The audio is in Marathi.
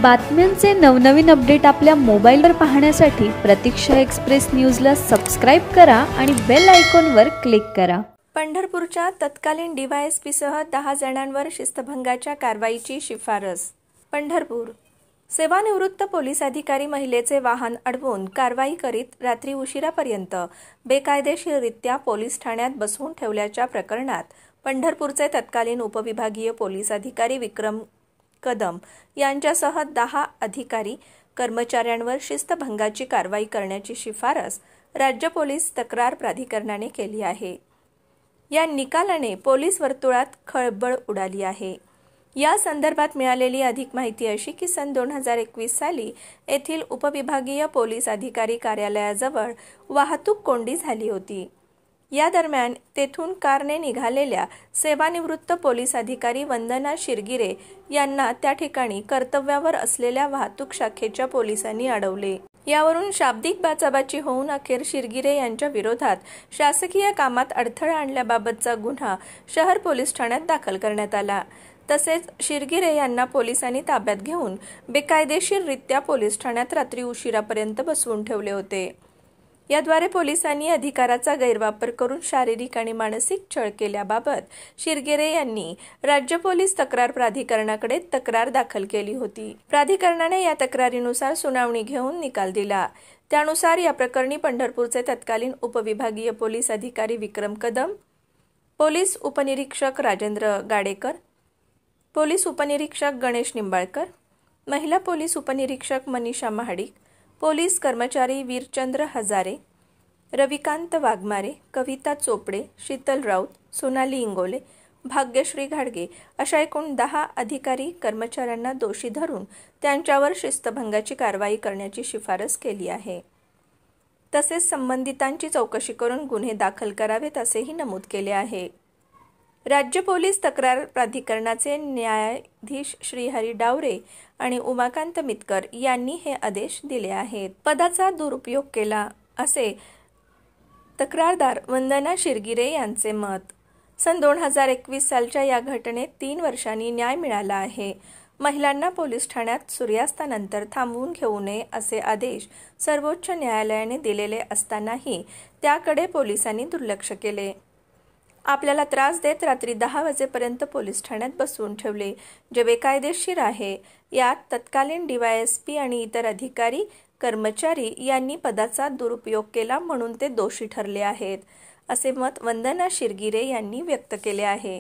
बातम्यांचे नवनवीन अपडेट आपल्या मोबाईलवर पाहण्यासाठी प्रतीक्षा एक्सप्रेस न्यूजला सबस्क्राइब करा आणि बेल आयकॉनवर क्लिक करा। पंढरपूरच्या तत्कालीन डीवायएसपीसह 10 जणांवर शिस्तभंगाच्या कारवाईची शिफारस। पंढरपूर सेवानिवृत्त पोलीस अधिकारी महिलेचे वाहन अडवून कारवाई करीत रात्री उशिरापर्यंत बेकायदेशीररित्या पोलीस ठाण्यात बसवून ठेवल्याच्या प्रकरणात पंढरपूरचे तत्कालीन उपविभागीय पोलीस अधिकारी विक्रम कदम यांच्यासह 10 अधिकारी कर्मचाऱ्यांवर शिस्तभंगाची कारवाई करण्याची शिफारस राज्य पोलीस तक्रार प्राधिकरणाने केली आहे। या निकालाने पोलीस वर्तुळात खळबळ उडाली आहे। या संदर्भात मिळालेली अधिक माहिती अशी की सन 2021 साली येथील उपविभागीय पोलीस अधिकारी कार्यालयाजवळ वाहतूक कोंडी झाली होती। या दरम्यान तेथून कारने निघालेल्या सेवानिवृत्त पोलीस अधिकारी वंदना शिरगिरे यांना त्या ठिकाणी कर्तव्यावर असलेल्या वाहतूक शाखेच्या पोलिसांनी अडवले। यावरून शाब्दिक बाचाबाची होऊन अखेर शिरगिरे यांच्या विरोधात शासकीय कामात अडथळा आणल्याबाबतचा गुन्हा शहर पोलीस ठाण्यात दाखल करण्यात आला। तसेच शिरगिरे यांना पोलिसांनी ताब्यात घेऊन बेकायदेशीररित्या पोलीस ठाण्यात रात्री उशिरापर्यंत बसवून ठेवले होते। याद्वारे पोलिसांनी अधिकाराचा गैरवापर करून शारीरिक आणि मानसिक छळ केल्याबाबत शिरगिरे यांनी राज्य पोलीस तक्रार प्राधिकरणाकडे तक्रार दाखल केली होती। प्राधिकरणाने या तक्रारीनुसार सुनावणी घेऊन निकाल दिला। त्यानुसार या प्रकरणी पंढरपूरचे तत्कालीन उपविभागीय पोलीस अधिकारी विक्रम कदम, पोलीस उपनिरीक्षक राजेंद्र गाडेकर, पोलीस उपनिरीक्षक गणेश निंबाळकर, महिला पोलीस उपनिरीक्षक मनीषा महाडिक, पोलीस कर्मचारी वीरचंद्र हजारे, रविकांत वाघमारे, कविता चोपडे, शीतल राऊत, सोनाली इंगोले, भाग्यश्री घाडगे अशा एकूण 10 अधिकारी कर्मचाऱ्यांना दोषी धरून त्यांच्यावर शिस्तभंगाची कारवाई करण्याची शिफारस केली आहे। तसेच संबंधितांची चौकशी करून गुन्हे दाखल करावेत असेही नमूद केले आहे। राज्य पोलीस तक्रार प्राधिकरणाचे न्यायाधीश श्रीहरी डावरे आणि उमाकांत मितकर यांनी हे आदेश दिले आहेत। पदाचा दुरुपयोग केला असे तक्रारदार वंदना शिरगिरे यांचे मत। सन 2021 सालच्या या घटनेत 3 वर्षांनी न्याय मिळाला आहे। महिलांना पोलीस ठाण्यात सूर्यास्तानंतर थांबवून घेऊ नये असे आदेश सर्वोच्च न्यायालयाने दिलेले असतानाही त्याकडे पोलिसांनी दुर्लक्ष केले। आपल्याला त्रास देत रात्री 10 वाजेपर्यंत पोलीस ठाण्यात बसवून ठेवले, जे बेकायदेशीर आहे। यात तत्कालीन डीवायएसपी आणि इतर अधिकारी कर्मचारी यांनी पदाचा दुरुपयोग केला म्हणून ते दोषी ठरले आहेत, असे मत वंदना शिरगिरे यांनी व्यक्त केले आहे।